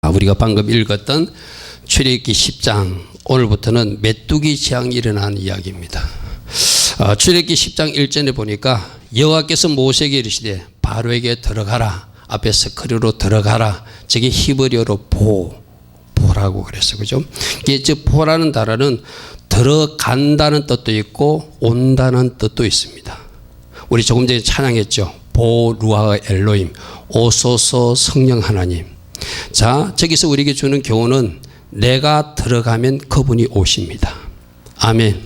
우리가 방금 읽었던 출애굽기 10장, 오늘부터는 메뚜기 재앙이 일어나는 이야기입니다. 출애굽기 10장 1절에 보니까 여호와께서 모세에게 이르시되 바로에게 들어가라, 앞에 스크류로 들어가라, 저게 히브리어로 보라고 그랬어요. 그죠? 이게 즉 보라는 단어는 들어간다는 뜻도 있고 온다는 뜻도 있습니다. 우리 조금 전에 찬양했죠. 보루아 엘로임, 오소서 성령 하나님. 자, 저기서 우리에게 주는 교훈은 내가 들어가면 그분이 오십니다. 아멘.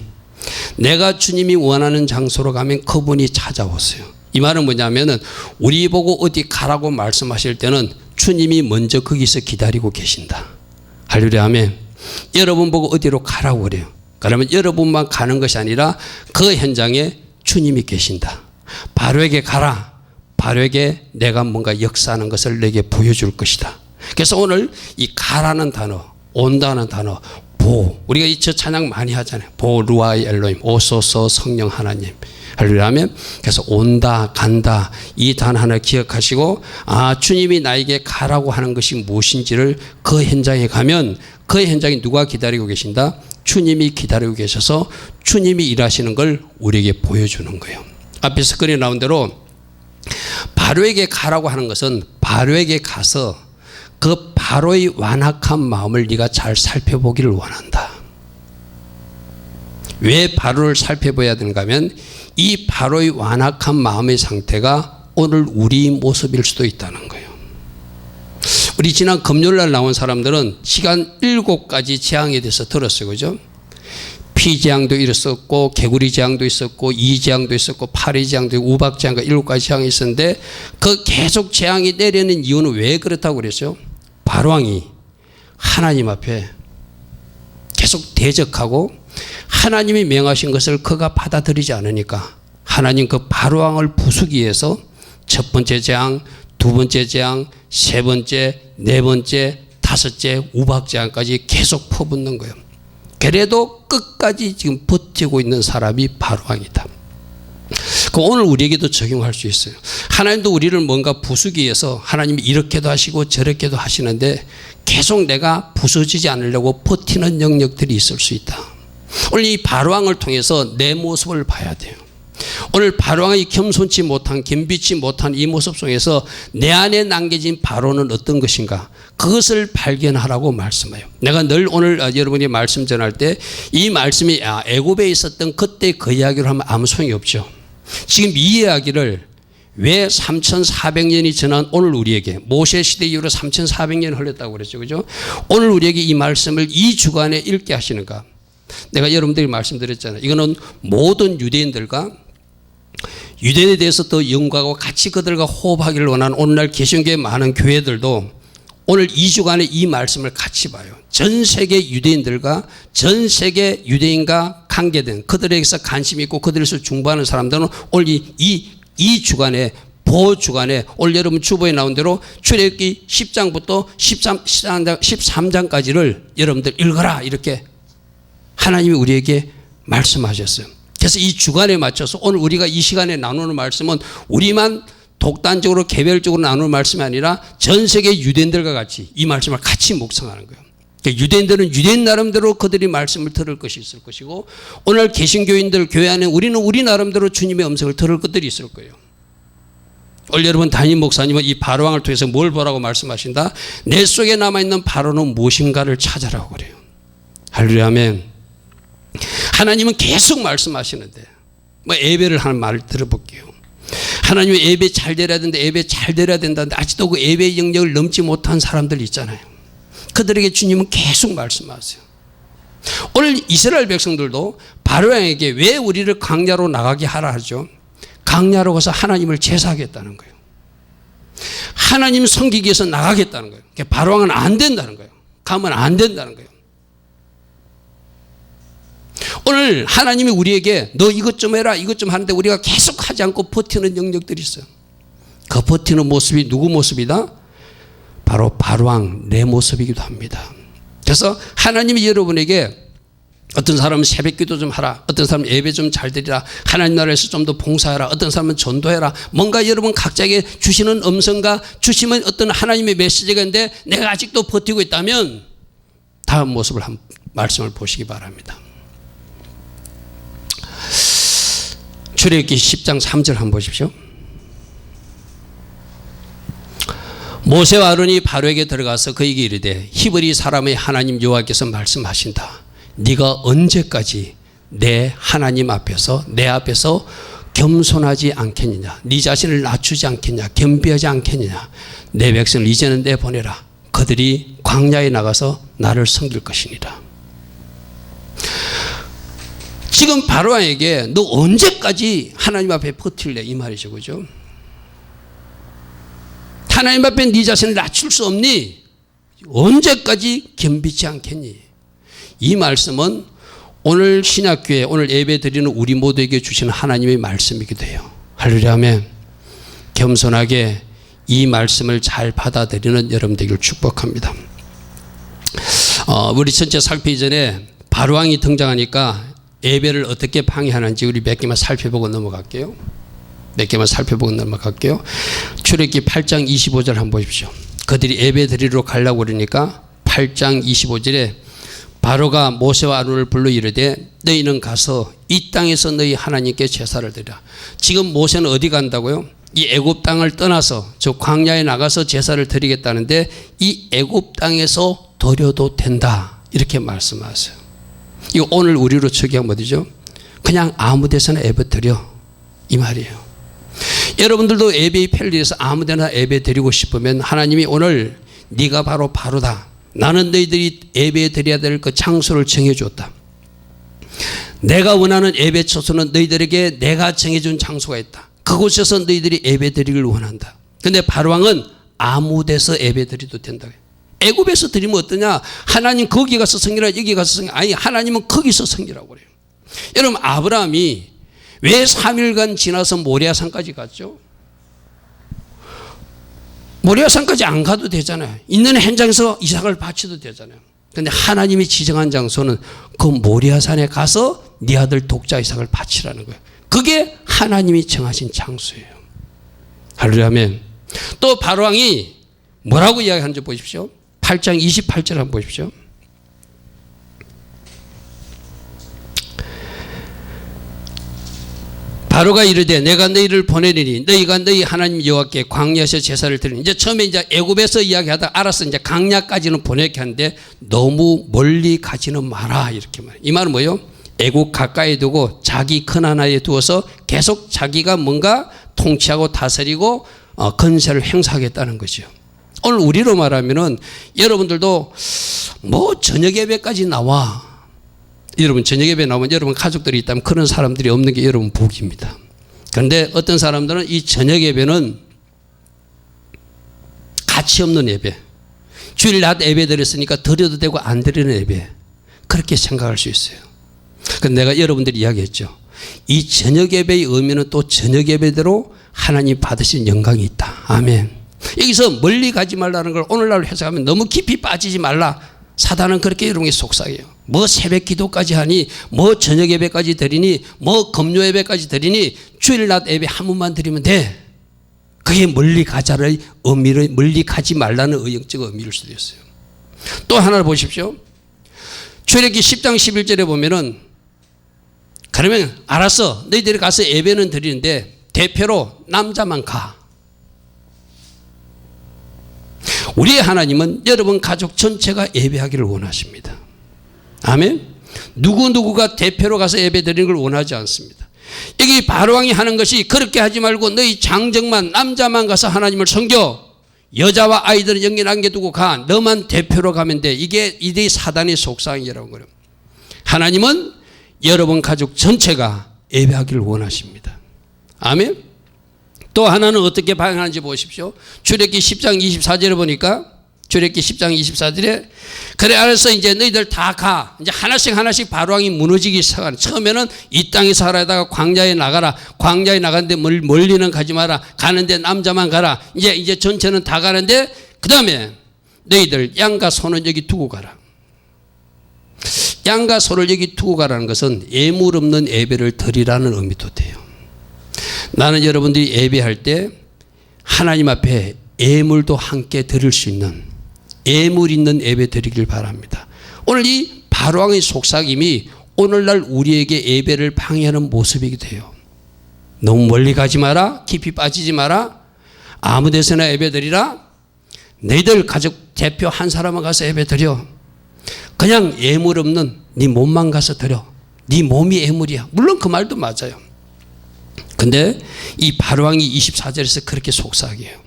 내가 주님이 원하는 장소로 가면 그분이 찾아오세요. 이 말은 뭐냐면은 우리 보고 어디 가라고 말씀하실 때는 주님이 먼저 거기서 기다리고 계신다. 할렐루야, 아멘. 여러분 보고 어디로 가라고 그래요. 그러면 여러분만 가는 것이 아니라 그 현장에 주님이 계신다. 바로에게 가라. 바로에게 내가 뭔가 역사하는 것을 내게 보여줄 것이다. 그래서 오늘 이 가라는 단어, 온다는 단어, 우리가 이 찬양 많이 하잖아요. 루아이 엘로임, 오소서 성령 하나님. 할렐루야, 아멘. 그래서 온다, 간다, 이 단어 하나 기억하시고, 주님이 나에게 가라고 하는 것이 무엇인지를 그 현장에 가면 그 현장에 누가 기다리고 계신다? 주님이 기다리고 계셔서 주님이 일하시는 걸 우리에게 보여주는 거예요. 앞에 스크린에 나온 대로 바로에게 가라고 하는 것은 바로에게 가서 그 바로의 완악한 마음을 네가 잘 살펴보기를 원한다. 왜 바로를 살펴봐야 되는가 하면 이 바로의 완악한 마음의 상태가 오늘 우리 모습일 수도 있다는 거예요. 우리 지난 금요일날 나온 사람들은 시간 7가지 재앙에 대해서 들었어요. 그죠? 피재앙도 있었고 개구리 재앙도 있었고 이재앙도 있었고 파리 재앙도 있고 우박 재앙과 7가지 재앙이 있었는데 그 계속 재앙이 내리는 이유는 왜 그렇다고 그랬어요? 바로왕이 하나님 앞에 계속 대적하고 하나님이 명하신 것을 그가 받아들이지 않으니까 하나님 그 바로왕을 부수기 위해서 첫 번째 재앙, 두 번째 재앙, 세 번째, 네 번째, 다섯째 우박 재앙까지 계속 퍼붓는 거예요. 그래도 끝까지 지금 버티고 있는 사람이 바로왕이다. 오늘 우리에게도 적용할 수 있어요. 하나님도 우리를 뭔가 부수기 위해서 하나님이 이렇게도 하시고 저렇게도 하시는데 계속 내가 부서지지 않으려고 버티는 영역들이 있을 수 있다. 오늘 이 바로왕을 통해서 내 모습을 봐야 돼요. 오늘 바로왕이 겸손치 못한, 겸비치 못한 이 모습 속에서 내 안에 남겨진 바로는 어떤 것인가, 그것을 발견하라고 말씀해요. 내가 늘 오늘 여러분이 말씀 전할 때 이 말씀이 애굽에 있었던 그때 그 이야기를 하면 아무 소용이 없죠. 지금 이 이야기를 왜 3400년이 지난 오늘 우리에게, 모세 시대 이후로 3400년 흘렀다고 그랬죠. 그죠? 오늘 우리에게 이 말씀을 이 주간에 읽게 하시는가. 내가 여러분들이 말씀드렸잖아요. 이거는 모든 유대인들과 유대인에 대해서 더 연구하고 같이 그들과 호흡하기를 원하는 오늘날 개신교의 많은 교회들도 오늘 이 주간에 이 말씀을 같이 봐요. 전 세계 유대인들과 전 세계 유대인과 관계된 그들에게서 관심이 있고 그들에서 중보하는 사람들은 오늘 이 주간에 보주간에 오늘 여러분 주보에 나온 대로 출애굽기 10장부터 13장까지를 여러분들 읽어라 이렇게 하나님이 우리에게 말씀하셨어요. 그래서 이 주간에 맞춰서 오늘 우리가 이 시간에 나누는 말씀은 우리만 독단적으로 개별적으로 나누는 말씀이 아니라 전 세계 유대인들과 같이 이 말씀을 같이 묵상하는 거예요. 그러니까 유대인들은 유대인 나름대로 그들이 말씀을 들을 것이 있을 것이고 오늘 개신교인들 교회 안에 우리는 우리 나름대로 주님의 음성을 들을 것들이 있을 거예요. 오늘 여러분 담임 목사님은 이 바로왕을 통해서 뭘 보라고 말씀하신다? 내 속에 남아있는 바로는 무엇인가를 찾아라고 그래요. 할렐루야, 아멘. 하나님은 계속 말씀하시는데 예배를 하는 말을 들어볼게요. 하나님은 예배 잘 드려야 된다, 예배 잘 드려야 된다는데 아직도 그 예배의 영역을 넘지 못한 사람들 있잖아요. 그들에게 주님은 계속 말씀하세요. 오늘 이스라엘 백성들도 바로왕에게 왜 우리를 광야로 나가게 하라 하죠? 광야로 가서 하나님을 제사하겠다는 거예요. 하나님 섬기기 위해서 나가겠다는 거예요. 바로왕은 안 된다는 거예요. 가면 안 된다는 거예요. 오늘 하나님이 우리에게 너 이것 좀 해라 이것 좀 하는데 우리가 계속 하지 않고 버티는 영역들이 있어요. 그 버티는 모습이 누구 모습이다? 바로 바로왕 내 모습이기도 합니다. 그래서 하나님이 여러분에게 어떤 사람은 새벽기도 좀 하라. 어떤 사람은 예배 좀 잘 드리라. 하나님 나라에서 좀 더 봉사하라. 어떤 사람은 전도해라. 뭔가 여러분 각자에게 주시는 음성과 주시면 어떤 하나님의 메시지가 있는데 내가 아직도 버티고 있다면 다음 모습을 한 말씀을 보시기 바랍니다. 출애굽기 10장 3절 한번 보십시오. 모세와 아론이 바로에게 들어가서 그에게 이르되 히브리 사람의 하나님 여호와께서 말씀하신다. 네가 언제까지 내 하나님 앞에서 내 앞에서 겸손하지 않겠느냐, 네 자신을 낮추지 않겠냐, 겸비하지 않겠느냐. 내 백성을 이제는 내보내라. 그들이 광야에 나가서 나를 섬길 것이니라. 지금 바로왕에게 너 언제까지 하나님 앞에 버틸래 이 말이죠, 그죠? 하나님 앞에 네 자신을 낮출 수 없니? 언제까지 겸비치 않겠니? 이 말씀은 오늘 신약교회 오늘 예배 드리는 우리 모두에게 주시는 하나님의 말씀이기도 해요. 할렐루야 아멘. 겸손하게 이 말씀을 잘 받아들이는 여러분들을 축복합니다. 우리 전체 살피기 전에 바로왕이 등장하니까 예배를 어떻게 방해하는지 우리 몇 개만 살펴보고 넘어갈게요. 출애굽기 8장 25절 한번 보십시오. 그들이 예배 드리러 가려고 그러니까 8장 25절에 바로가 모세와 아론을 불러 이르되 너희는 가서 이 땅에서 너희 하나님께 제사를 드리라. 지금 모세는 어디 간다고요? 이 애굽 땅을 떠나서 저 광야에 나가서 제사를 드리겠다는데 이 애굽 땅에서 드려도 된다 이렇게 말씀하세요. 이거 오늘 우리로 적용하면 어디죠? 그냥 아무 데서나 예배 드려 이 말이에요. 여러분들도 예배의 편리해서 아무 데나 예배 드리고 싶으면 하나님이 오늘 네가 바로 바로다. 나는 너희들이 예배 드려야 될 그 장소를 정해줬다. 내가 원하는 예배 처소는 너희들에게 내가 정해준 장소가 있다. 그곳에서 너희들이 예배 드리기를 원한다. 그런데 바로왕은 아무 데서 예배 드려도 된다. 애굽에서 드리면 어떠냐? 하나님 거기 가서 섬기라 여기 가서 섬기라. 아니 하나님은 거기서 섬기라고 그래요. 여러분 아브라함이 왜 3일간 지나서 모리아산까지 갔죠? 모리아산까지 안 가도 되잖아요. 있는 현장에서 이삭을 바쳐도 되잖아요. 그런데 하나님이 지정한 장소는 그 모리아산에 가서 네 아들 독자 이삭을 바치라는 거예요. 그게 하나님이 정하신 장소예요. 할렐루야 아멘. 또 바로왕이 뭐라고 이야기하는지 보십시오. 8장 28절 한번 보십시오. 바로가 이르되 내가 너희를 보내리니 너희가 너희 하나님 여호와께 광야에서 제사를 드리니 이제 처음에 이제 애굽에서 이야기하다 알았어 이제 광야까지는 보내게 하는데 너무 멀리 가지는 마라 이렇게 말해요. 이 말은 뭐예요? 애굽 가까이 두고 자기 큰 하나에 두어서 계속 자기가 뭔가 통치하고 다스리고 건세를 행사하겠다는 거죠. 오늘 우리로 말하면은 여러분들도 뭐 저녁 예배까지 나와. 여러분 저녁 예배 나오면 여러분 가족들이 있다면 그런 사람들이 없는 게 여러분 복입니다. 그런데 어떤 사람들은 이 저녁 예배는 가치 없는 예배, 주일 낮 예배 드렸으니까 드려도 되고 안 드리는 예배 그렇게 생각할 수 있어요. 그런데 내가 여러분들이 이야기했죠. 이 저녁 예배의 의미는 또 저녁 예배대로 하나님 받으신 영광이 있다. 아멘. 여기서 멀리 가지 말라는 걸 오늘날 해석하면 너무 깊이 빠지지 말라. 사단은 그렇게 여러분이 속삭여요. 뭐 새벽 기도까지 하니 뭐 저녁 예배까지 드리니 뭐 금요 예배까지 드리니 주일 낮 예배 한 번만 드리면 돼. 그게 멀리 가자의 의미를 멀리 가지 말라는 의역적 의미일 수도 있어요. 또 하나를 보십시오. 출애굽기 10장 11절에 보면은 그러면 알았어 너희들이 가서 예배는 드리는데 대표로 남자만 가. 우리의 하나님은 여러분 가족 전체가 예배하기를 원하십니다. 아멘. 누구누구가 대표로 가서 예배 드리는 걸 원하지 않습니다. 여기 바로왕이 하는 것이 그렇게 하지 말고 너희 장정만 남자만 가서 하나님을 섬겨. 여자와 아이들은 영리 남겨두고 가. 너만 대표로 가면 돼. 이게 사단의 속상이라는 거예요. 하나님은 여러분 가족 전체가 예배하기를 원하십니다. 아멘. 또 하나는 어떻게 방향하는지 보십시오. 출애굽기 10장 24절에 보니까 출애굽기 10장 24절에 그래 알았어 이제 너희들 다 가. 이제 하나씩 바로왕이 무너지기 시작하는. 처음에는 이 땅에서 하라다가 광야에 나가라. 광야에 나가는데 멀리는 가지 마라. 가는데 남자만 가라. 이제 전체는 다 가는데 그 다음에 너희들 양과 소는 여기 두고 가라. 양과 소를 여기 두고 가라는 것은 예물 없는 예배를 드리라는 의미도 돼요. 나는 여러분들이 예배할 때 하나님 앞에 예물도 함께 드릴 수 있는 예물 있는 예배 드리길 바랍니다. 오늘 이 바로왕의 속삭임이 오늘날 우리에게 예배를 방해하는 모습이기도 해요. 너무 멀리 가지 마라. 깊이 빠지지 마라. 아무 데서나 예배 드리라. 너희들 가족 대표 한 사람만 가서 예배 드려. 그냥 예물 없는 네 몸만 가서 드려. 네 몸이 예물이야. 물론 그 말도 맞아요. 근데 이 바로왕이 24절에서 그렇게 속삭여요.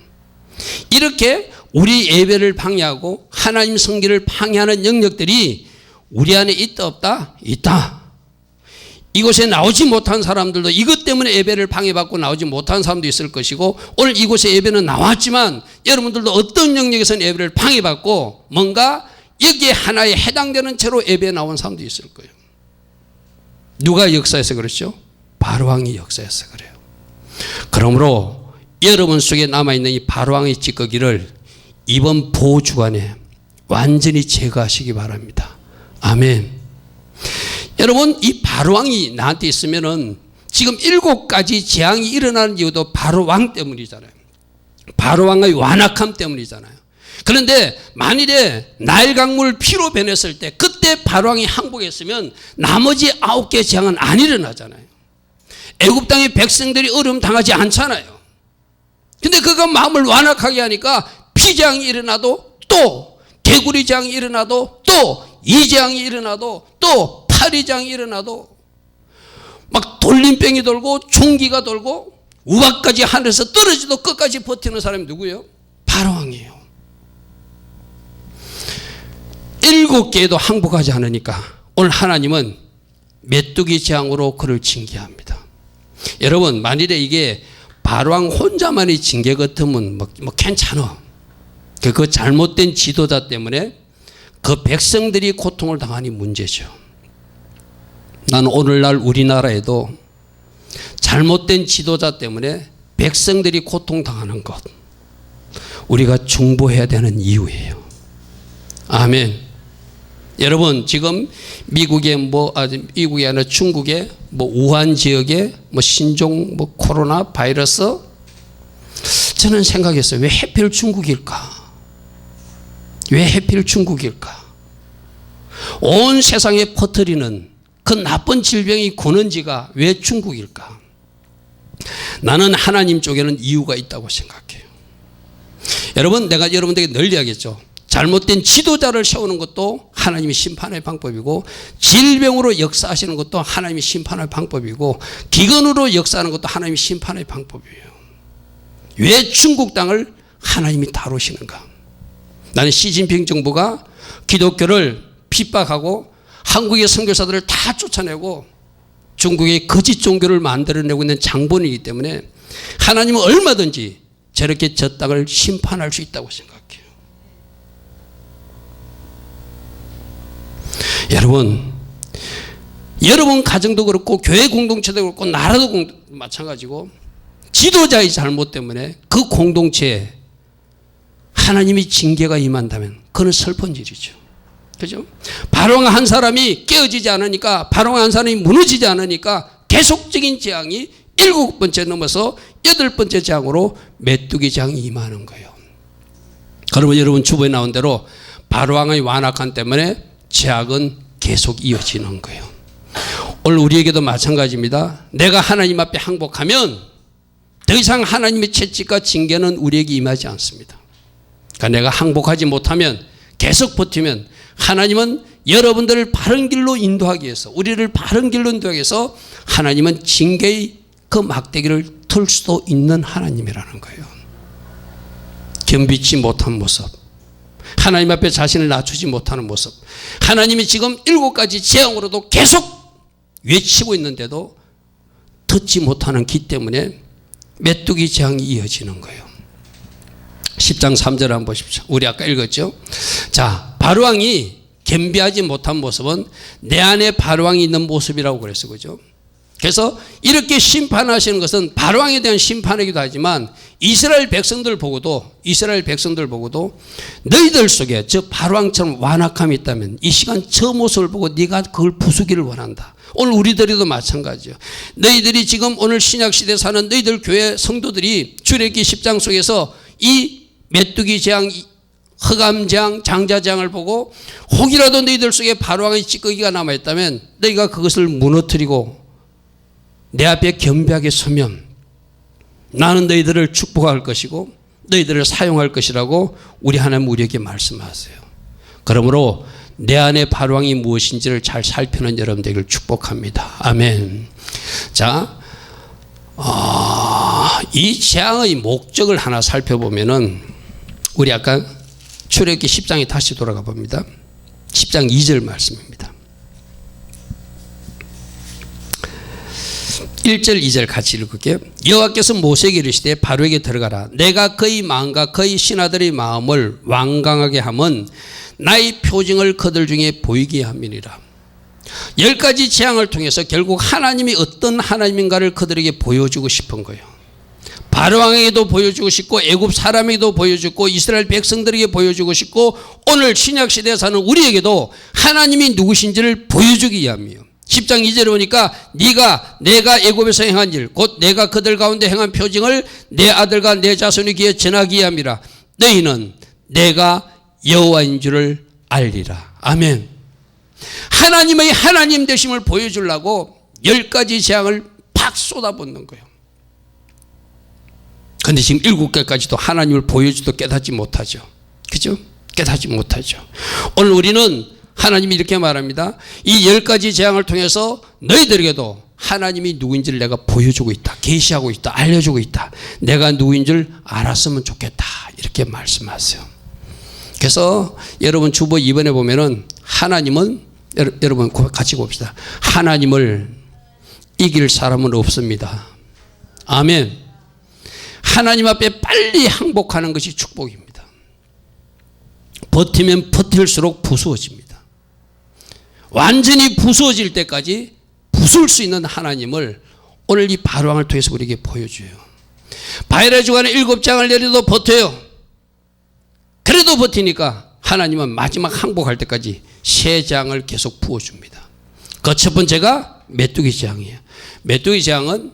이렇게 우리 예배를 방해하고 하나님 성기를 방해하는 영역들이 우리 안에 있다 없다? 있다. 이곳에 나오지 못한 사람들도 이것 때문에 예배를 방해받고 나오지 못한 사람도 있을 것이고, 오늘 이곳에 예배는 나왔지만 여러분들도 어떤 영역에서는 예배를 방해받고 뭔가 여기에 하나에 해당되는 채로 예배에 나온 사람도 있을 거예요. 누가 역사에서 그렇죠? 바로왕이 역사에서 그래요. 그러므로 여러분 속에 남아있는 이 바로왕의 찌꺼기를 이번 보주간에 완전히 제거하시기 바랍니다. 아멘. 여러분, 이 바로왕이 나한테 있으면은 지금 7가지 재앙이 일어나는 이유도 바로왕 때문이잖아요. 바로왕의 완악함 때문이잖아요. 그런데 만일에 나일 강물 피로 변했을 때 그때 바로왕이 항복했으면 나머지 9개 재앙은 안 일어나잖아요. 애굽 땅의 백성들이 어려움 당하지 않잖아요. 근데 그가 마음을 완악하게 하니까 피재앙이 일어나도 또 개구리 재앙이 일어나도 또 이재앙이 일어나도 또 파리장이 일어나도 막 돌림병이 돌고 총기가 돌고 우박까지 하늘에서 떨어지도 끝까지 버티는 사람이 누구예요? 바로왕이에요. 7개도 항복하지 않으니까 오늘 하나님은 메뚜기 재앙으로 그를 징계합니다. 여러분, 만일에 이게 바로왕 혼자만의 징계 같으면 뭐 괜찮아. 그 잘못된 지도자 때문에 그 백성들이 고통을 당하니 문제죠. 나는 오늘날 우리나라에도 잘못된 지도자 때문에 백성들이 고통당하는 것, 우리가 중보해야 되는 이유예요. 아멘. 여러분, 지금 미국의 미국이 아니라 중국의 우한 지역의 신종 코로나 바이러스, 저는 생각했어요. 왜 하필 중국일까? 왜 하필 중국일까? 온 세상에 퍼뜨리는 그 나쁜 질병이 고는지가 왜 중국일까? 나는 하나님 쪽에는 이유가 있다고 생각해요. 여러분, 내가 여러분들에게 늘 이야기했죠. 잘못된 지도자를 세우는 것도 하나님이 심판의 방법이고, 질병으로 역사하시는 것도 하나님이 심판의 방법이고, 기근으로 역사하는 것도 하나님이 심판의 방법이에요. 왜 중국 땅을 하나님이 다루시는가? 나는 시진핑 정부가 기독교를 핍박하고 한국의 선교사들을 다 쫓아내고 중국의 거짓 종교를 만들어내고 있는 장본이기 때문에 하나님은 얼마든지 저렇게 저 땅을 심판할 수 있다고 생각해요. 여러분 가정도 그렇고 교회 공동체도 그렇고 나라도 마찬가지고 지도자의 잘못 때문에 그 공동체에 하나님의 징계가 임한다면 그건 슬픈 일이죠. 그죠? 바로왕 한 사람이 깨어지지 않으니까, 바로왕 한 사람이 무너지지 않으니까 계속적인 재앙이 7번째 넘어서 8번째 재앙으로 메뚜기 재앙이 임하는 거예요. 그러면 여러분 주부에 나온 대로 바로왕의 완악함 때문에 죄악은 계속 이어지는 거예요. 오늘 우리에게도 마찬가지입니다. 내가 하나님 앞에 항복하면 더 이상 하나님의 채찍과 징계는 우리에게 임하지 않습니다. 그러니까 내가 항복하지 못하면, 계속 버티면 하나님은 여러분들을 바른 길로 인도하기 위해서, 우리를 바른 길로 인도하기 위해서 하나님은 징계의 그 막대기를 틀 수도 있는 하나님이라는 거예요. 겸비치 못한 모습, 하나님 앞에 자신을 낮추지 못하는 모습, 하나님이 지금 7가지 재앙으로도 계속 외치고 있는데도 듣지 못하는 기 때문에 메뚜기 재앙이 이어지는 거예요. 10장 3절 한번 보십시오. 우리 아까 읽었죠? 자, 바로왕이 겸비하지 못한 모습은 내 안에 바로왕이 있는 모습이라고 그랬어요. 그죠? 그래서 이렇게 심판하시는 것은 바로왕에 대한 심판이기도 하지만 이스라엘 백성들 보고도 너희들 속에 저 바로왕처럼 완악함이 있다면 이 시간 저 모습을 보고 네가 그걸 부수기를 원한다. 오늘 우리들도 마찬가지예요. 너희들이 지금 오늘 신약시대에 사는 너희들 교회 성도들이 출애굽기 10장 속에서 이 메뚜기 재앙, 흑암 재앙, 장자 재앙을 보고 혹이라도 너희들 속에 바로왕의 찌꺼기가 남아있다면 너희가 그것을 무너뜨리고 내 앞에 겸비하게 서면 나는 너희들을 축복할 것이고 너희들을 사용할 것이라고 우리 하나님 우리에게 말씀하세요. 그러므로 내 안에 바로왕이 무엇인지를 잘 살피는 여러분 되기를 축복합니다. 아멘. 자, 이 재앙의 목적을 하나 살펴보면은 우리 아까 출애굽기 10장에 다시 돌아가 봅니다. 10장 2절 말씀입니다. 1절 2절 같이 읽을게요. 여호와께서 모세에게 이르시되 바로에게 들어가라. 내가 그의 마음과 그의 신하들의 마음을 완강하게 함은 나의 표징을 그들 중에 보이게 함이니라. 10가지 재앙을 통해서 결국 하나님이 어떤 하나님인가를 그들에게 보여주고 싶은 거예요. 바로왕에게도 보여주고 싶고 애굽 사람에게도 보여주고 이스라엘 백성들에게 보여주고 싶고 오늘 신약시대에 사는 우리에게도 하나님이 누구신지를 보여주기 위함이에요. 10장 2절에 보니까 내가 애굽에서 행한 일 곧 내가 그들 가운데 행한 표징을 내 아들과 내 자손의 귀에 전하기 위함이라. 너희는 내가 여호와인 줄을 알리라. 아멘. 하나님의 하나님 되심을 보여주려고 10가지 재앙을 팍 쏟아붓는 거예요. 그런데 지금 7개까지도 하나님을 보여주도 깨닫지 못하죠. 그죠? 깨닫지 못하죠. 오늘 우리는 하나님이 이렇게 말합니다. 이 10가지 재앙을 통해서 너희들에게도 하나님이 누구인지를 내가 보여주고 있다. 계시하고 있다. 알려주고 있다. 내가 누구인 줄 알았으면 좋겠다. 이렇게 말씀하세요. 그래서 여러분 주보 2번에 보면은 하나님은 여러분 같이 봅시다. 하나님을 이길 사람은 없습니다. 아멘. 하나님 앞에 빨리 항복하는 것이 축복입니다. 버티면 버틸수록 부수어집니다. 완전히 부수어질 때까지 부술 수 있는 하나님을 오늘 이 바로왕을 통해서 우리에게 보여줘요. 바헬의 주간에 7장을 내려도 버텨요. 그래도 버티니까 하나님은 마지막 항복할 때까지 새 재앙을 계속 부어줍니다. 그 첫 번째가 메뚜기 재앙이에요. 메뚜기 재앙은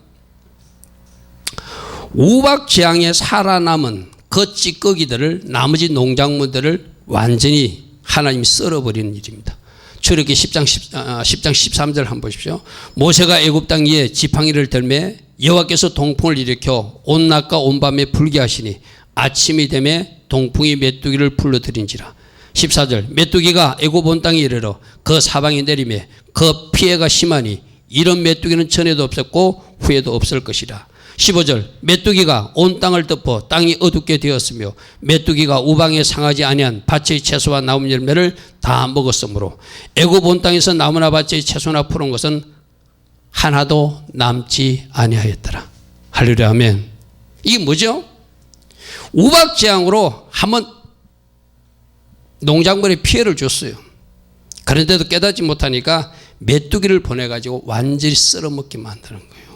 우박 재앙에 살아남은 그 찌꺼기들을 나머지 농작물들을 완전히 하나님이 썰어버리는 일입니다. 출애굽기 10장 13절 한번 보십시오. 모세가 애굽 땅 위에 지팡이를 들매 여호와께서 동풍을 일으켜 온 낮과 온 밤에 불게 하시니 아침이 되매 동풍이 메뚜기를 불러들인지라. 14절 메뚜기가 애굽 온 땅에 이르러 그 사방에 내리매 그 피해가 심하니 이런 메뚜기는 전에도 없었고 후에도 없을 것이라. 15절 메뚜기가 온 땅을 덮어 땅이 어둡게 되었으며 메뚜기가 우방에 상하지 아니한 밭의 채소와 나무 열매를 다 먹었으므로 애굽 온 땅에서 나무나 밭의 채소나 푸른 것은 하나도 남지 아니하였더라. 할렐루야 아멘. 이게 뭐죠? 우박 재앙으로 한번 농작물에 피해를 줬어요. 그런데도 깨닫지 못하니까 메뚜기를 보내가지고 완전히 썰어먹게 만드는 거예요.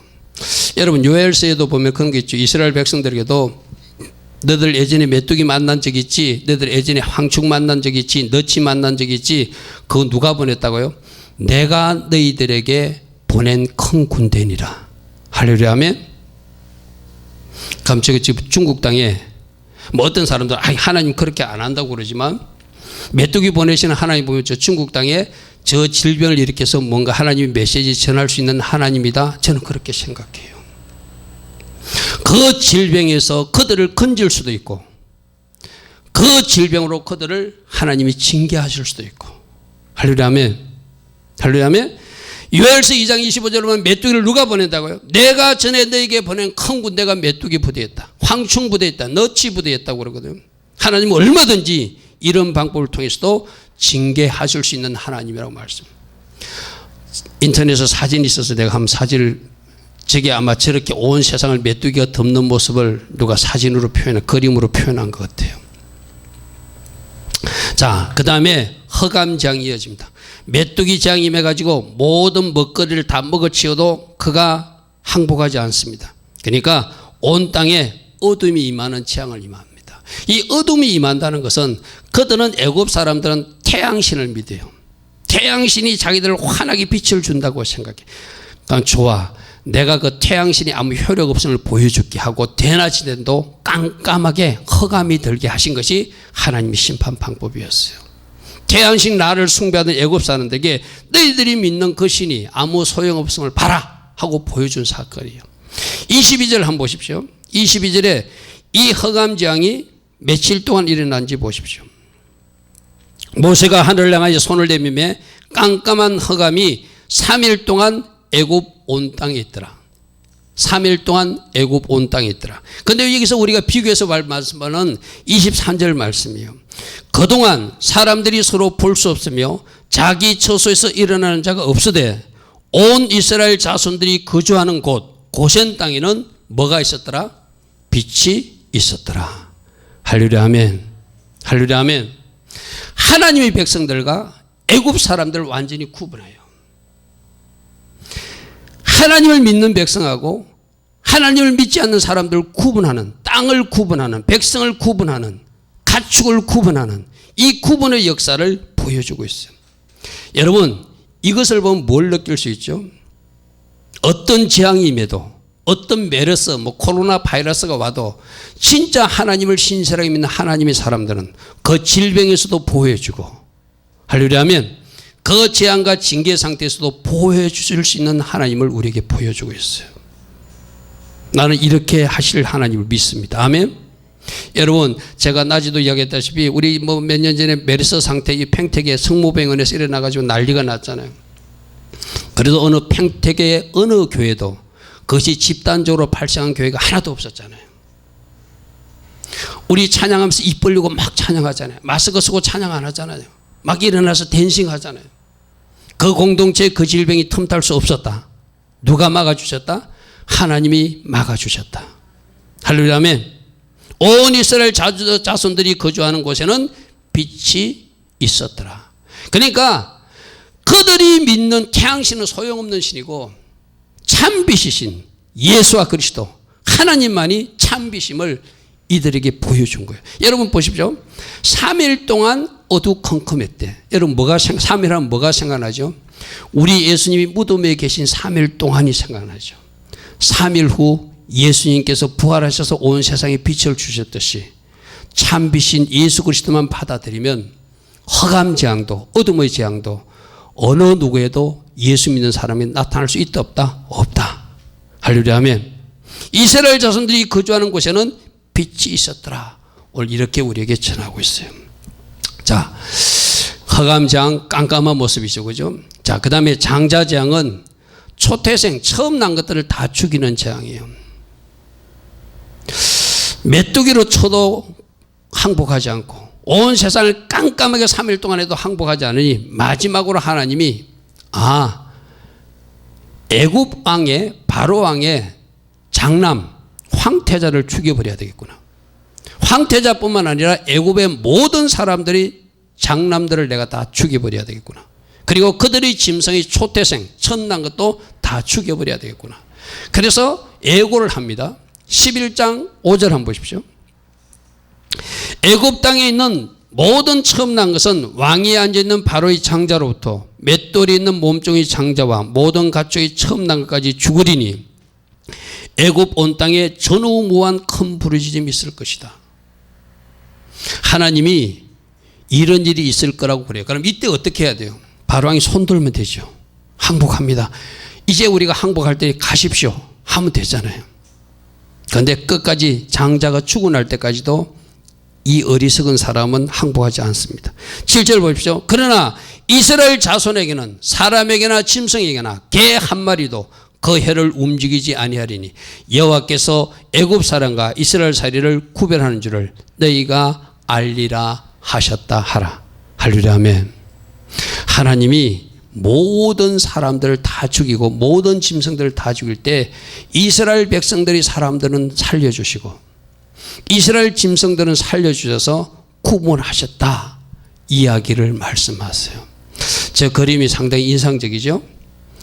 여러분 요엘서에도 보면 그런 게 있죠. 이스라엘 백성들에게도 너들 예전에 메뚜기 만난 적 있지, 너들 예전에 황충 만난 적 있지, 너치 만난 적 있지. 그거 누가 보냈다고요? 내가 너희들에게 보낸 큰 군대니라. 할렐루야 아멘. 그럼 지금 중국 땅에 뭐 어떤 사람들 하나님 그렇게 안 한다고 그러지만 메뚜기 보내시는 하나님 보면 저 중국 땅에 저 질병을 일으켜서 뭔가 하나님의 메시지 전할 수 있는 하나님이다. 저는 그렇게 생각해요. 그 질병에서 그들을 건질 수도 있고 그 질병으로 그들을 하나님이 징계하실 수도 있고. 할렐루야 아멘. 할렐루야 아멘. 요엘서 2장 25절에 보면 메뚜기를 누가 보낸다고요? 내가 전에 너에게 보낸 큰 군대가 메뚜기 부대였다. 황충 부대였다. 너치 부대였다고 그러거든요. 하나님은 얼마든지 이런 방법을 통해서도 징계하실 수 있는 하나님이라고 말씀. 인터넷에 사진이 있어서 내가 한번 사진을 저게 아마 저렇게 온 세상을 메뚜기가 덮는 모습을 누가 사진으로 그림으로 표현한 것 같아요. 자, 그 다음에 흑암재앙이 이어집니다. 메뚜기 재앙이 임해가지고 모든 먹거리를 다 먹어치워도 그가 항복하지 않습니다. 그러니까 온 땅에 어둠이 임하는 재앙을 임합니다. 이 어둠이 임한다는 것은 그들은 애굽 사람들은 태양신을 믿어요. 태양신이 자기들을 환하게 빛을 준다고 생각해. 그러니까 좋아. 내가 그 태양신이 아무 효력 없음을 보여줄게 하고 대낮이라도 깜깜하게 흑암이 들게 하신 것이 하나님의 심판 방법이었어요. 태양신 나를 숭배하던 애굽 사람들에게 너희들이 믿는 그 신이 아무 소용없음을 봐라 하고 보여준 사건이에요. 22절 한번 보십시오. 22절에 이 흑암재앙이 며칠 동안 일어난지 보십시오. 모세가 하늘을 향하여 손을 내밀매 깜깜한 흑암이 3일 동안 애굽 온 땅에 있더라. 3일 동안 애굽 온 땅에 있더라. 그런데 여기서 우리가 비교해서 말씀하는 23절 말씀이에요. 그동안 사람들이 서로 볼 수 없으며 자기 처소에서 일어나는 자가 없으되 온 이스라엘 자손들이 거주하는 곳 고센 땅에는 뭐가 있었더라? 빛이 있었더라. 할렐루야 아멘. 할렐루야 아멘. 하나님의 백성들과 애굽 사람들을 완전히 구분해요. 하나님을 믿는 백성하고 하나님을 믿지 않는 사람들을 구분하는, 땅을 구분하는, 백성을 구분하는, 가축을 구분하는 이 구분의 역사를 보여주고 있어요. 여러분 이것을 보면 뭘 느낄 수 있죠? 어떤 재앙이 임해도 어떤 메르스, 코로나 바이러스가 와도 진짜 하나님을 신실하게 믿는 하나님의 사람들은 그 질병에서도 보호해주고 할렐루야 하면 그 재앙과 징계 상태에서도 보호해 주실 수 있는 하나님을 우리에게 보여주고 있어요. 나는 이렇게 하실 하나님을 믿습니다. 아멘. 여러분 제가 낮에도 이야기했다시피 우리 몇 년 전에 메르스 상태 이 팽택에 성모병원에서 일어나가지고 난리가 났잖아요. 그래도 어느 팽택의 어느 교회도 그것이 집단적으로 발생한 교회가 하나도 없었잖아요. 우리 찬양하면서 입 벌리고 막 찬양하잖아요. 마스크 쓰고 찬양 안 하잖아요. 막 일어나서 댄싱하잖아요. 그 공동체에 그 질병이 틈탈 수 없었다. 누가 막아주셨다? 하나님이 막아주셨다. 할렐루야 아멘. 온 이스라엘 자손들이 거주하는 곳에는 빛이 있었더라. 그러니까 그들이 믿는 태양신은 소용없는 신이고 참빛이신 예수와 그리스도 하나님만이 참빛임을 이들에게 보여준 거예요. 여러분 보십시오. 3일 동안 어두컴컴했대. 여러분 3일 하면 뭐가 생각나죠? 우리 예수님이 무덤에 계신 3일 동안이 생각나죠. 3일 후 예수님께서 부활하셔서 온 세상에 빛을 주셨듯이 참빛인 예수 그리스도만 받아들이면 흑암 재앙도 어둠의 재앙도 어느 누구에도 예수 믿는 사람이 나타날 수 있다 없다? 없다. 할렐루야 아멘. 이스라엘 자손들이 거주하는 곳에는 빛이 있었더라. 오늘 이렇게 우리에게 전하고 있어요. 자, 흑암재앙 깜깜한 모습이죠. 그죠? 자, 그 다음에 장자재앙은 초태생 처음 난 것들을 다 죽이는 재앙이에요. 메뚜기로 쳐도 항복하지 않고 온 세상을 깜깜하게 3일 동안 해도 항복하지 않으니 마지막으로 하나님이 애굽 왕의 바로 왕의 장남 황태자를 죽여버려야 되겠구나. 황태자뿐만 아니라 애굽의 모든 사람들이 장남들을 내가 다 죽여버려야 되겠구나. 그리고 그들의 짐승의 초태생 첫 난 것도 다 죽여버려야 되겠구나. 그래서 예고를 합니다. 11장 5절 한번 보십시오. 애굽 땅에 있는 모든 처음 난 것은 왕위에 앉아있는 바로의 장자로부터 맷돌이 있는 몸종의 장자와 모든 가축의 처음 난 것까지 죽으리니 애굽 온 땅에 전우무한 큰 부르짖음이 있을 것이다. 하나님이 이런 일이 있을 거라고 그래요. 그럼 이때 어떻게 해야 돼요? 바로왕이 손 들면 되죠. 항복합니다. 이제 우리가 항복할 때 가십시오 하면 되잖아요. 그런데 끝까지 장자가 죽어날 때까지도 이 어리석은 사람은 항복하지 않습니다. 7절 보십시오. 그러나 이스라엘 자손에게는 사람에게나 짐승에게나 개 한 마리도 그 혀를 움직이지 아니하리니 여호와께서 애굽 사람과 이스라엘 사리를 구별하는 줄을 너희가 알리라 하셨다 하라. 할렐루야 아멘. 하나님이 모든 사람들을 다 죽이고 모든 짐승들을 다 죽일 때 이스라엘 백성들이 사람들은 살려주시고 이스라엘 짐승들은 살려주셔서 구분하셨다. 이야기를 말씀하세요. 저 그림이 상당히 인상적이죠.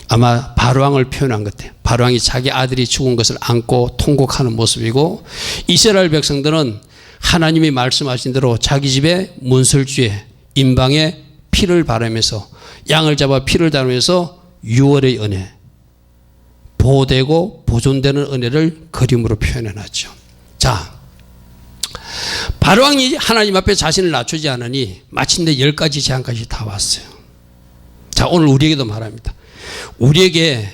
아마 바로왕을 표현한 것 같아요. 바로왕이 자기 아들이 죽은 것을 안고 통곡하는 모습이고, 이스라엘 백성들은 하나님이 말씀하신 대로 자기 집에 문설주에 임방에 피를 바르면서, 양을 잡아 피를 바르면서 유월의 은혜, 보호되고 보존되는 은혜를 그림으로 표현해놨죠. 자, 바로왕이 하나님 앞에 자신을 낮추지 않으니 마침내 10가지 재앙까지 다 왔어요. 자, 오늘 우리에게도 말합니다. 우리에게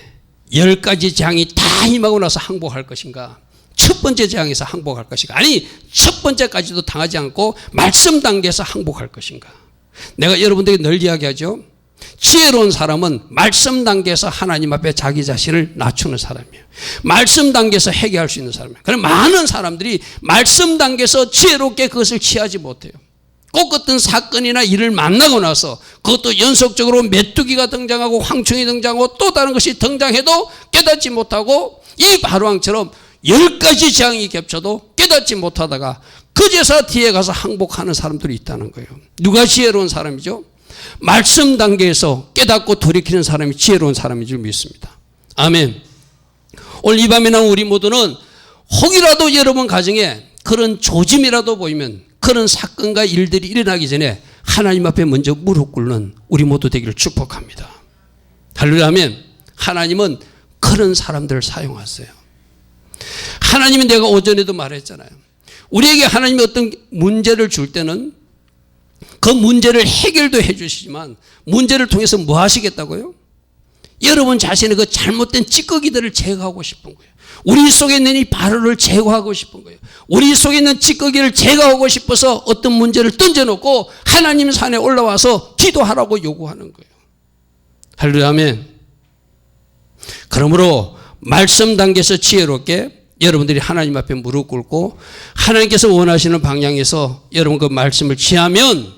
10가지 재앙이 다 임하고 나서 항복할 것인가, 첫 번째 재앙에서 항복할 것인가, 아니 첫 번째까지도 당하지 않고 말씀 단계에서 항복할 것인가. 내가 여러분들에게 늘 이야기하죠. 지혜로운 사람은 말씀 단계에서 하나님 앞에 자기 자신을 낮추는 사람이에요. 말씀 단계에서 해결할 수 있는 사람이에요. 그럼 많은 사람들이 말씀 단계에서 지혜롭게 그것을 취하지 못해요. 꼭 어떤 사건이나 일을 만나고 나서 그것도 연속적으로 메뚜기가 등장하고 황충이 등장하고 또 다른 것이 등장해도 깨닫지 못하고, 이 바로왕처럼 10가지 재앙이 겹쳐도 깨닫지 못하다가 그제서 뒤에 가서 항복하는 사람들이 있다는 거예요. 누가 지혜로운 사람이죠? 말씀 단계에서 깨닫고 돌이키는 사람이 지혜로운 사람인 줄 믿습니다. 아멘. 오늘 이 밤에 나온 우리 모두는 혹이라도 여러분 가정에 그런 조짐이라도 보이면, 그런 사건과 일들이 일어나기 전에 하나님 앞에 먼저 무릎 꿇는 우리 모두 되기를 축복합니다. 할렐루야. 아멘. 하나님은 그런 사람들을 사용하세요. 하나님은, 내가 오전에도 말했잖아요. 우리에게 하나님이 어떤 문제를 줄 때는 그 문제를 해결도 해 주시지만, 문제를 통해서 뭐 하시겠다고요? 여러분 자신의 그 잘못된 찌꺼기들을 제거하고 싶은 거예요. 우리 속에 있는 이 바로를 제거하고 싶은 거예요. 우리 속에 있는 찌꺼기를 제거하고 싶어서 어떤 문제를 던져놓고 하나님 산에 올라와서 기도하라고 요구하는 거예요. 할렐루야. 아멘. 그러므로 말씀 단계에서 지혜롭게 여러분들이 하나님 앞에 무릎 꿇고 하나님께서 원하시는 방향에서 여러분 그 말씀을 취하면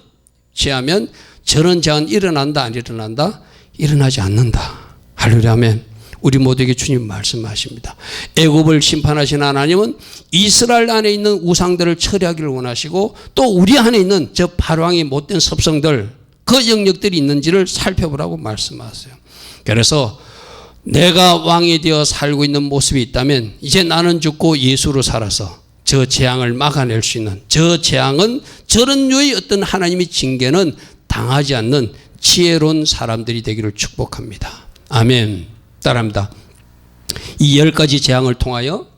저런 재앙은 일어난다, 안 일어난다? 일어나지 않는다. 할렐루야. 아멘. 우리 모두에게 주님 말씀하십니다. 애굽을 심판하신 하나님은 이스라엘 안에 있는 우상들을 처리하기를 원하시고, 또 우리 안에 있는 저 바로왕의 못된 섭성들, 그 영역들이 있는지를 살펴보라고 말씀하세요. 그래서 내가 왕이 되어 살고 있는 모습이 있다면 이제 나는 죽고 예수로 살아서 저 재앙을 막아낼 수 있는, 저 재앙은 저런 류의 어떤 하나님의 징계는 당하지 않는 지혜로운 사람들이 되기를 축복합니다. 아멘. 따라합니다. 이 10가지 재앙을 통하여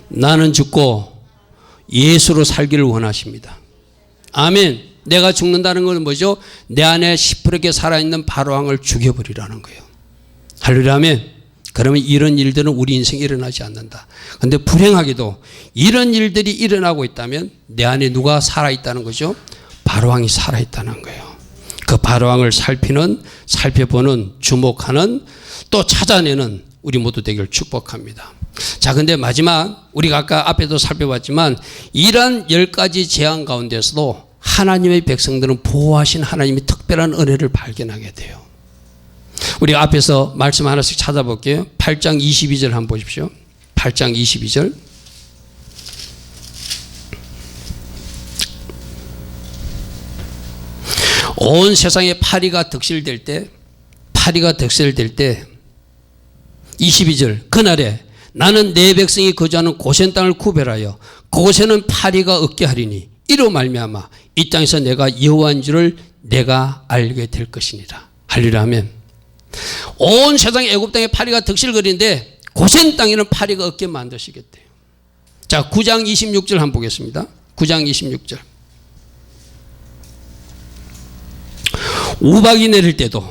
나는 죽고 예수로 살기를 원하십니다. 아멘. 내가 죽는다는 건 뭐죠? 내 안에 시퍼렇게 살아있는 바로왕을 죽여버리라는 거예요. 할렐루야. 아멘. 그러면 이런 일들은 우리 인생에 일어나지 않는다. 그런데 불행하게도 이런 일들이 일어나고 있다면 내 안에 누가 살아있다는 거죠? 바로왕이 살아있다는 거예요. 그 바로왕을 살펴보는, 주목하는, 또 찾아내는 우리 모두 되기를 축복합니다. 자, 근데 마지막, 우리가 아까 앞에도 살펴봤지만 이러한 10가지 재앙 가운데서도 하나님의 백성들은 보호하신 하나님의 특별한 은혜를 발견하게 돼요. 우리가 앞에서 말씀 하나씩 찾아볼게요. 8장 22절 한번 보십시오. 8장 22절. 온 세상에 파리가 득실될 때 22절, 그날에 나는 내 백성이 거주하는 고센 땅을 구별하여 그곳에는 파리가 없게 하리니 이로 말미암아 이 땅에서 내가 여호와인 줄을 내가 알게 될 것이니라. 할렐루야. 아멘. 온 세상에 애굽 땅에 파리가 득실거리는데 고센 땅에는 파리가 없게 만드시겠대요. 자, 9장 26절 한번 보겠습니다. 9장 26절. 우박이 내릴 때도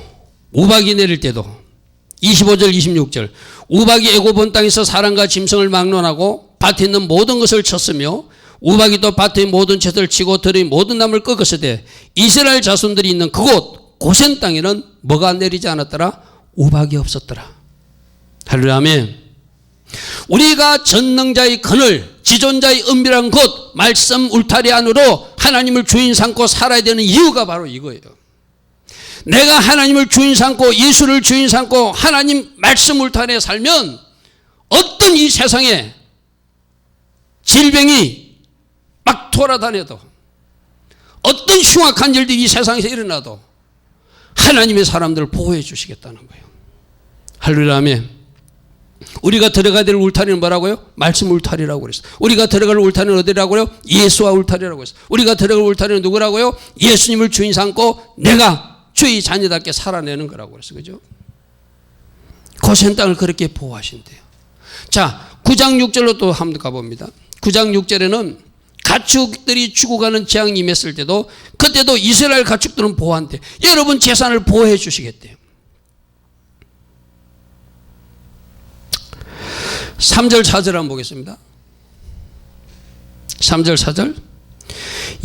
25절 26절, 우박이 애굽 온 땅에서 사람과 짐승을 막론하고 밭에 있는 모든 것을 쳤으며 우박이 또 밭의 모든 채소를 치고 들의 모든 나무를 꺾었으되 이스라엘 자손들이 있는 그곳 고센 땅에는 뭐가 내리지 않았더라? 우박이 없었더라. 할렐루야. 아멘. 우리가 전능자의 그늘, 지존자의 은밀한 곳, 말씀 울타리 안으로 하나님을 주인 삼고 살아야 되는 이유가 바로 이거예요. 내가 하나님을 주인 삼고 예수를 주인 삼고 하나님 말씀 울타리에 살면 어떤 이 세상에 질병이 막 돌아다녀도, 어떤 흉악한 일들이 이 세상에서 일어나도 하나님의 사람들을 보호해 주시겠다는 거예요. 할렐루야 아멘. 우리가 들어가야 될 울타리는 뭐라고요? 말씀 울타리라고 그랬어요. 우리가 들어갈 울타리는 어디라고요? 예수와 울타리라고 했어요. 우리가 들어갈 울타리는 누구라고요? 예수님을 주인 삼고 내가 주의 자녀답게 살아내는 거라고 그랬어요. 그죠? 고센 땅을 그렇게 보호하신대요. 자, 9장 6절로 또 한번 가봅니다. 9장 6절에는 가축들이 죽어가는 재앙이 임했을 때도 그때도 이스라엘 가축들은 보호한대. 여러분 재산을 보호해 주시겠대요. 3절 4절 한번 보겠습니다. 3절 4절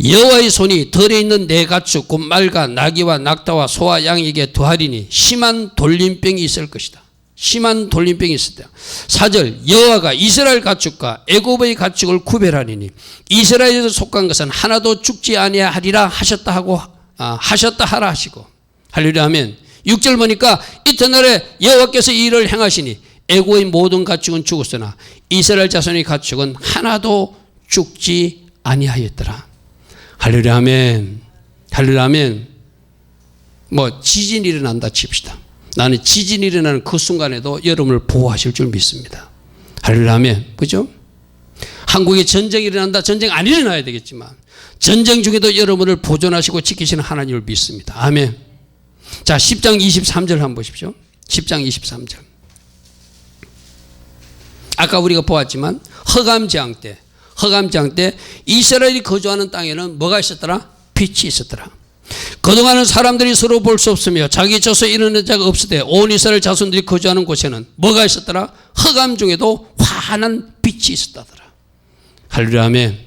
여호와의 손이 들에 있는 내 가축 곧 말과 나귀와 낙타와 소와 양에게 더하리니 심한 돌림병이 있을 것이다. 심한 돌림병이 있을 때. 4절 여호와가 이스라엘 가축과 애굽의 가축을 구별하리니 이스라엘에서 속한 것은 하나도 죽지 아니하리라 하셨다 하고 하셨다 하라 하시고 할렐루야 하면 6절 보니까 이튿날에 여호와께서 이 일을 행하시니 애굽의 모든 가축은 죽었으나 이스라엘 자손의 가축은 하나도 죽지 아니하였더라. 할렐루야 아멘. 할렐루야 아멘. 뭐 지진이 일어난다 칩시다. 나는 지진이 일어나는 그 순간에도 여러분을 보호하실 줄 믿습니다. 할렐루야 아멘. 그죠? 한국에 전쟁이 일어난다. 전쟁 안 일어나야 되겠지만 전쟁 중에도 여러분을 보존하시고 지키시는 하나님을 믿습니다. 아멘. 자, 10장 23절 한번 보십시오. 10장 23절. 아까 우리가 보았지만 흑암재앙 때 이스라엘이 거주하는 땅에는 뭐가 있었더라? 빛이 있었더라. 그동안은 사람들이 서로 볼 수 없으며 자기 젖소 이르는 자가 없으되 온 이스라엘 자손들이 거주하는 곳에는 뭐가 있었더라? 흑암 중에도 환한 빛이 있었다더라. 할렐루야 아멘.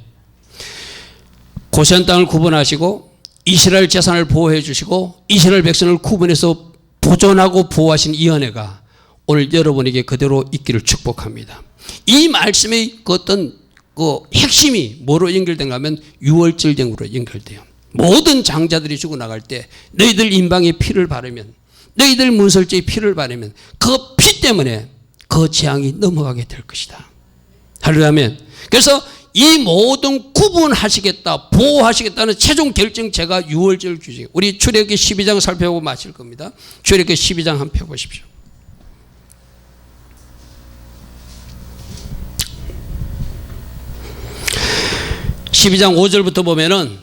고센 땅을 구분하시고 이스라엘 재산을 보호해 주시고 이스라엘 백성을 구분해서 보존하고 보호하신 이 은혜가 오늘 여러분에게 그대로 있기를 축복합니다. 이 말씀의 그 어떤 그 핵심이 뭐로 연결된가 하면 유월절경으로 연결돼요. 모든 장자들이 죽어나갈 때 너희들 인방에 피를 바르면 너희들 문설주에 피를 바르면 그 피 때문에 그 재앙이 넘어가게 될 것이다. 할렐루야 아멘. 그래서 이 모든 구분하시겠다 보호하시겠다는 최종 결정체가 유월절 규정. 우리 출애굽기 12장 살펴보고 마칠 겁니다. 출애굽기 12장 한번 펴보십시오. 12장 5절부터 보면은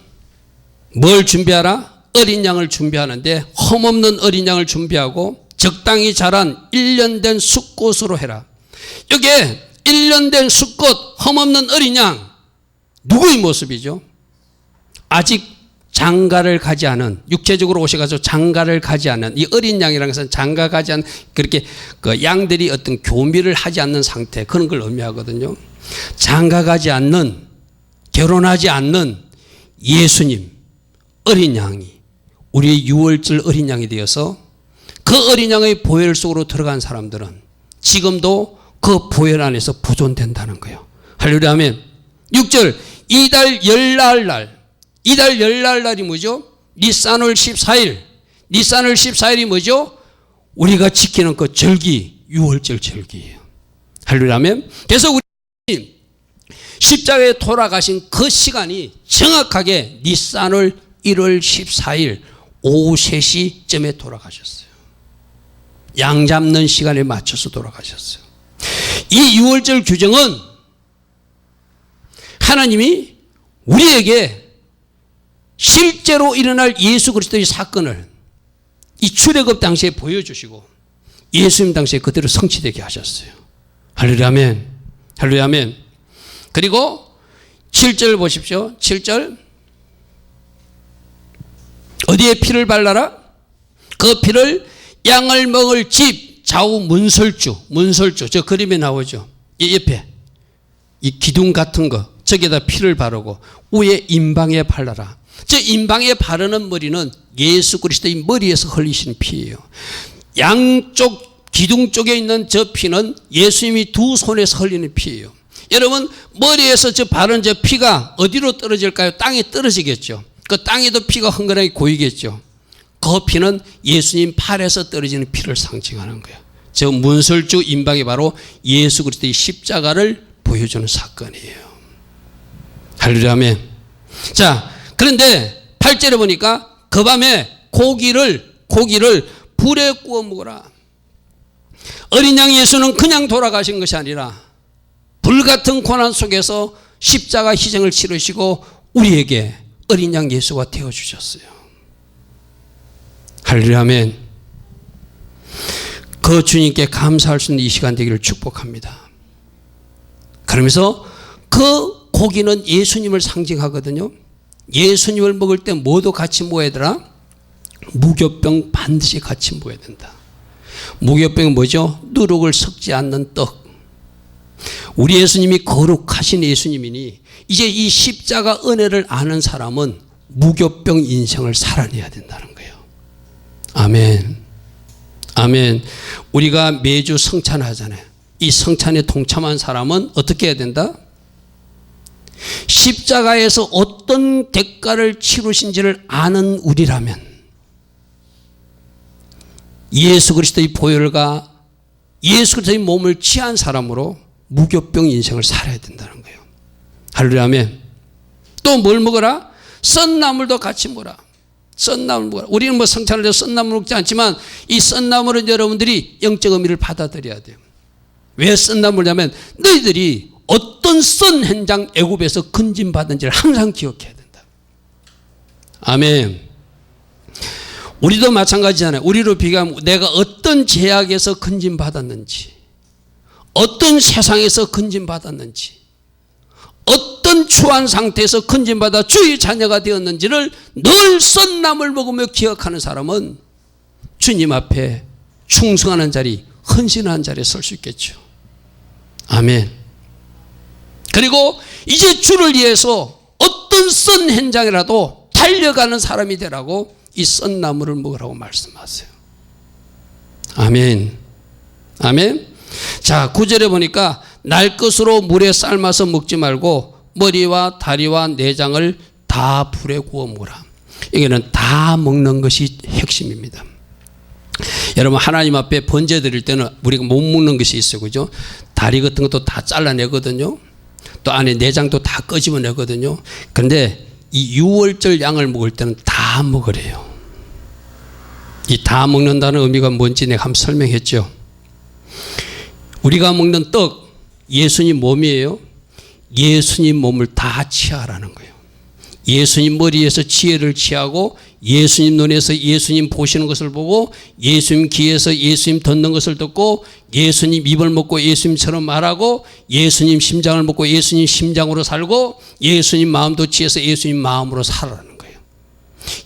뭘 준비하라? 어린 양을 준비하는데 흠없는 어린 양을 준비하고 적당히 자란 1년 된 숫꽃으로 해라. 여기에 1년 된 숫꽃 흠없는 어린 양 누구의 모습이죠? 아직 장가를 가지 않은 육체적으로 오셔가지고 장가를 가지 않은 이 어린 양이라는 것은 장가 가지 않은 그렇게 그 양들이 어떤 교미를 하지 않는 상태 그런 걸 의미하거든요. 장가 가지 않는 결혼하지 않는 예수님 어린 양이 우리의 유월절 어린 양이 되어서 그 어린 양의 보혈 속으로 들어간 사람들은 지금도 그 보혈 안에서 보존된다는 거예요. 할렐루야 아멘. 6절 이달 열날날 이달 열날날이 뭐죠? 니산월 14일 니산월 14일이 뭐죠? 우리가 지키는 그 절기 유월절 절기예요. 할렐루야 아멘. 그래서 우리 십자가에 돌아가신 그 시간이 정확하게 니산월 1월 14일 오후 3시쯤에 돌아가셨어요. 양 잡는 시간에 맞춰서 돌아가셨어요. 이 유월절 규정은 하나님이 우리에게 실제로 일어날 예수 그리스도의 사건을 이 출애굽 당시에 보여주시고 예수님 당시에 그대로 성취되게 하셨어요. 할렐루야 아멘. 할렐루야 아멘. 그리고 7절 보십시오. 7절 어디에 피를 발라라? 그 피를 양을 먹을 집 좌우 문설주 저 그림에 나오죠. 이 옆에 이 기둥 같은 거 저기에다 피를 바르고 위에 임방에 발라라. 저 임방에 바르는 머리는 예수 그리스도의 머리에서 흘리신 피예요. 양쪽 기둥 쪽에 있는 저 피는 예수님이 두 손에서 흘리는 피예요. 여러분 머리에서 저 바른 저 피가 어디로 떨어질까요? 땅에 떨어지겠죠. 그 땅에도 피가 흥건하게 고이겠죠. 그 피는 예수님 팔에서 떨어지는 피를 상징하는 거예요. 저 문설주 임방이 바로 예수 그리스도의 십자가를 보여주는 사건이에요. 할렐루야 아멘. 자, 그런데 8절에 보니까 그 밤에 고기를 불에 구워 먹어라. 어린 양 예수는 그냥 돌아가신 것이 아니라 불같은 고난 속에서 십자가 희생을 치르시고 우리에게 어린 양 예수가 되어주셨어요. 할렐루야 아멘. 그 주님께 감사할 수 있는 이 시간 되기를 축복합니다. 그러면서 그 고기는 예수님을 상징하거든요. 예수님을 먹을 때 뭐도 같이 모여야 되라? 무교병 반드시 같이 모여야 된다. 무교병은 뭐죠? 누룩을 섞지 않는 떡. 우리 예수님이 거룩하신 예수님이니 이제 이 십자가 은혜를 아는 사람은 무교병 인생을 살아내야 된다는 거예요. 아멘. 아멘. 우리가 매주 성찬하잖아요. 이 성찬에 동참한 사람은 어떻게 해야 된다? 십자가에서 어떤 대가를 치르신지를 아는 우리라면 예수 그리스도의 보혈과 예수 그리스도의 몸을 취한 사람으로 무교병 인생을 살아야 된다는 거예요. 할렐루야 아멘. 또 뭘 먹어라? 썬나물도 같이 먹어라. 썬나물 먹어라. 우리는 뭐 성찬을 해서 썬나물 먹지 않지만 이 썬나물은 여러분들이 영적 의미를 받아들여야 돼요. 왜 썬나물이냐면 너희들이 어떤 썬 현장 애굽에서 건진받은지를 항상 기억해야 된다. 아멘. 우리도 마찬가지잖아요. 우리로 비교하면 내가 어떤 제약에서 건진받았는지, 어떤 세상에서 건진받았는지, 어떤 추한 상태에서 건진받아 주의 자녀가 되었는지를 늘 썬나물 먹으며 기억하는 사람은 주님 앞에 충성하는 자리, 헌신하는 자리에 설 수 있겠죠. 아멘. 그리고 이제 주를 위해서 어떤 썬 현장이라도 달려가는 사람이 되라고 이 썬나물을 먹으라고 말씀하세요. 아멘. 아멘. 자, 9절에 보니까 날 것으로 물에 삶아서 먹지 말고 머리와 다리와 내장을 다 불에 구워 먹으라. 이게는 다 먹는 것이 핵심입니다. 여러분 하나님 앞에 번제 드릴 때는 우리가 못 먹는 것이 있어요. 그죠? 다리 같은 것도 다 잘라내거든요. 또 안에 내장도 다 끄집어내거든요. 그런데 이 유월절 양을 먹을 때는 다 먹으래요. 이 다 먹는다는 의미가 뭔지 내가 한번 설명했죠. 우리가 먹는 떡, 예수님 몸이에요. 예수님 몸을 다 취하라는 거예요. 예수님 머리에서 지혜를 취하고 예수님 눈에서 예수님 보시는 것을 보고 예수님 귀에서 예수님 듣는 것을 듣고 예수님 입을 먹고 예수님처럼 말하고 예수님 심장을 먹고 예수님 심장으로 살고 예수님 마음도 취해서 예수님 마음으로 살아라는 거예요.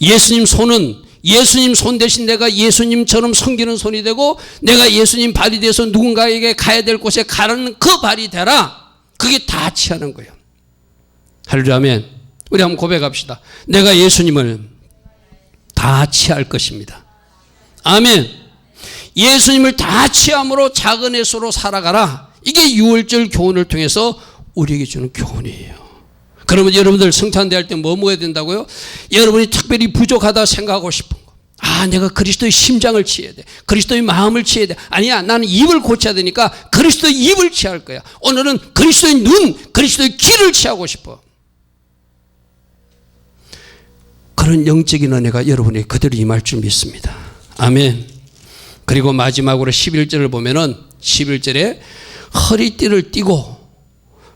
예수님 손은 예수님 손 대신 내가 예수님처럼 섬기는 손이 되고 내가 예수님 발이 돼서 누군가에게 가야 될 곳에 가는 그 발이 되라. 그게 다 취하는 거예요. 할렐루야 아멘. 우리 한번 고백합시다. 내가 예수님을 다 취할 것입니다. 아멘. 예수님을 다 취함으로 작은 예수로 살아가라. 이게 유월절 교훈을 통해서 우리에게 주는 교훈이에요. 그러면 여러분들 성찬대할 때 뭐 먹어야 된다고요? 여러분이 특별히 부족하다 생각하고 싶은 거. 아, 내가 그리스도의 심장을 취해야 돼. 그리스도의 마음을 취해야 돼. 아니야, 나는 입을 고쳐야 되니까 그리스도의 입을 취할 거야. 오늘은 그리스도의 눈, 그리스도의 귀를 취하고 싶어. 그런 영적인 은혜가 여러분에게 그대로 임할 줄 믿습니다. 아멘. 그리고 마지막으로 11절을 보면은 11절에 허리띠를 띠고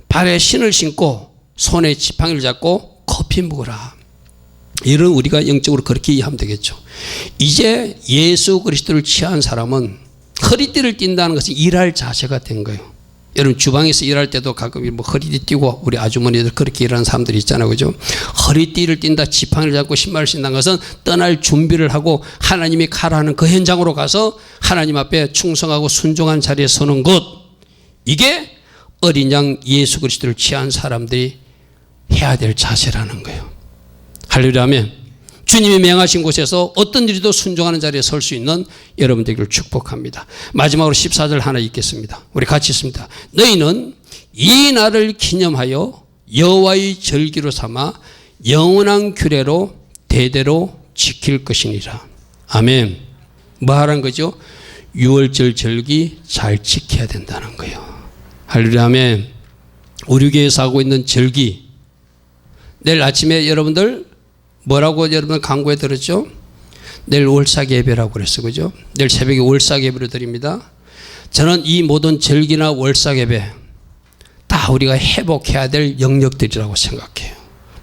발에 신을 신고 손에 지팡이를 잡고 커피 먹으라. 이런 우리가 영적으로 그렇게 이해하면 되겠죠. 이제 예수 그리스도를 취한 사람은 허리띠를 띈다는 것은 일할 자세가 된 거예요. 여러분 주방에서 일할 때도 가끔 뭐 허리띠 띠고 우리 아주머니들 그렇게 일하는 사람들이 있잖아요. 그죠? 허리띠를 띈다, 지팡이를 잡고 신발을 신다는 것은 떠날 준비를 하고 하나님이 가라는 그 현장으로 가서 하나님 앞에 충성하고 순종한 자리에 서는 것. 이게 어린 양 예수 그리스도를 취한 사람들이 해야 될 자세라는 거예요. 할렐루야 아멘. 주님이 명하신 곳에서 어떤 일이도 순종하는 자리에 설 수 있는 여러분 되기를 축복합니다. 마지막으로 14절 하나 읽겠습니다. 우리 같이 읽습니다. 너희는 이 날을 기념하여 여호와의 절기로 삼아 영원한 규례로 대대로 지킬 것이니라. 아멘. 뭐 하라는 거죠? 유월절 절기 잘 지켜야 된다는 거예요. 할렐루야 아멘. 우리 교회에서 하고 있는 절기, 내일 아침에 여러분들 뭐라고 여러분 광고에 들었죠? 내일 월삭 예배라고 그랬어. 그죠? 내일 새벽에 월삭 예배를 드립니다. 저는 이 모든 절기나 월삭 예배 다 우리가 회복해야 될 영역들이라고 생각해요.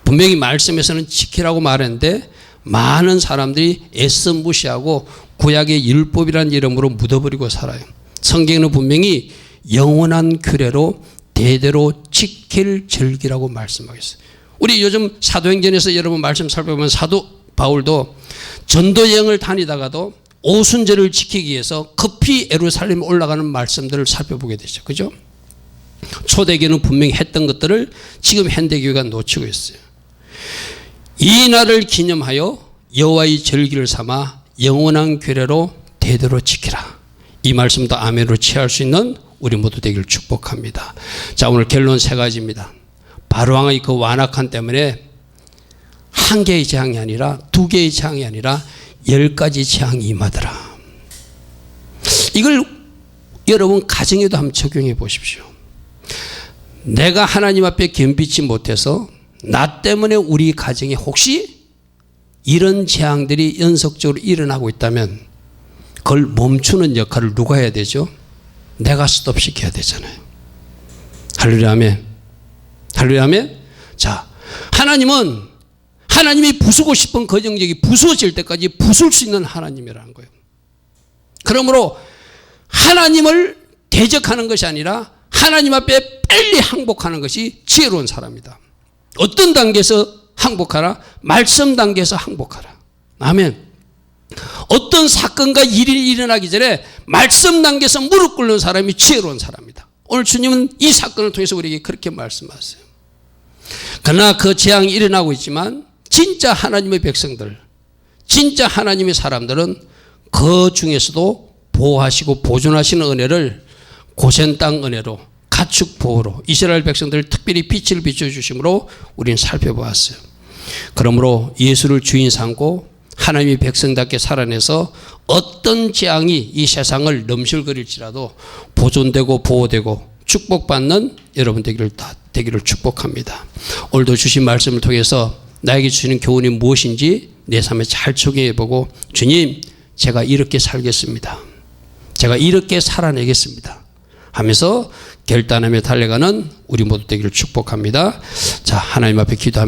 분명히 말씀에서는 지키라고 말했는데 많은 사람들이 애써 무시하고 구약의 율법이라는 이름으로 묻어버리고 살아요. 성경에는 분명히 영원한 규례로 대대로 지킬 절기라고 말씀하겠어요. 우리 요즘 사도행전에서 여러분 말씀 살펴보면 사도 바울도 전도 여행을 다니다가도 오순절을 지키기 위해서 급히 예루살렘에 올라가는 말씀들을 살펴보게 되죠. 그죠? 초대교회는 분명히 했던 것들을 지금 현대교회가 놓치고 있어요. 이 날을 기념하여 여호와의 절기를 삼아 영원한 규례로 대대로 지키라. 이 말씀도 아멘으로 취할 수 있는 우리 모두 되기를 축복합니다. 자, 오늘 결론 세 가지입니다. 바로왕의 그 완악함 때문에 한 개의 재앙이 아니라 두 개의 재앙이 아니라 10가지 재앙이 임하더라. 이걸 여러분 가정에도 한번 적용해 보십시오. 내가 하나님 앞에 겸비치 못해서 나 때문에 우리 가정에 혹시 이런 재앙들이 연속적으로 일어나고 있다면 그걸 멈추는 역할을 누가 해야 되죠? 내가 스톱시켜야 되잖아요. 할렐루야 아멘. 할렐루야 아멘. 자, 하나님은 하나님이 부수고 싶은 거정적이 부수어질 때까지 부술 수 있는 하나님이라는 거예요. 그러므로 하나님을 대적하는 것이 아니라 하나님 앞에 빨리 항복하는 것이 지혜로운 사람이다. 어떤 단계에서 항복하라? 말씀 단계에서 항복하라. 아멘. 어떤 사건과 일이 일어나기 전에 말씀 단계에서 무릎 꿇는 사람이 지혜로운 사람이다. 오늘 주님은 이 사건을 통해서 우리에게 그렇게 말씀하세요. 그러나 그 재앙이 일어나고 있지만 진짜 하나님의 백성들, 진짜 하나님의 사람들은 그 중에서도 보호하시고 보존하시는 은혜를 고센 땅 은혜로 가축 보호로 이스라엘 백성들 특별히 빛을 비춰주심으로 우리는 살펴보았어요. 그러므로 예수를 주인 삼고 하나님의 백성답게 살아내서 어떤 재앙이 이 세상을 넘실거릴지라도 보존되고 보호되고 축복받는 여러분 되기를 축복합니다. 오늘도 주신 말씀을 통해서 나에게 주시는 교훈이 무엇인지 내 삶에 잘 적용해보고 주님 제가 이렇게 살겠습니다. 제가 이렇게 살아내겠습니다 하면서 결단하며 달려가는 우리 모두 되기를 축복합니다. 자, 하나님 앞에 기도합니다.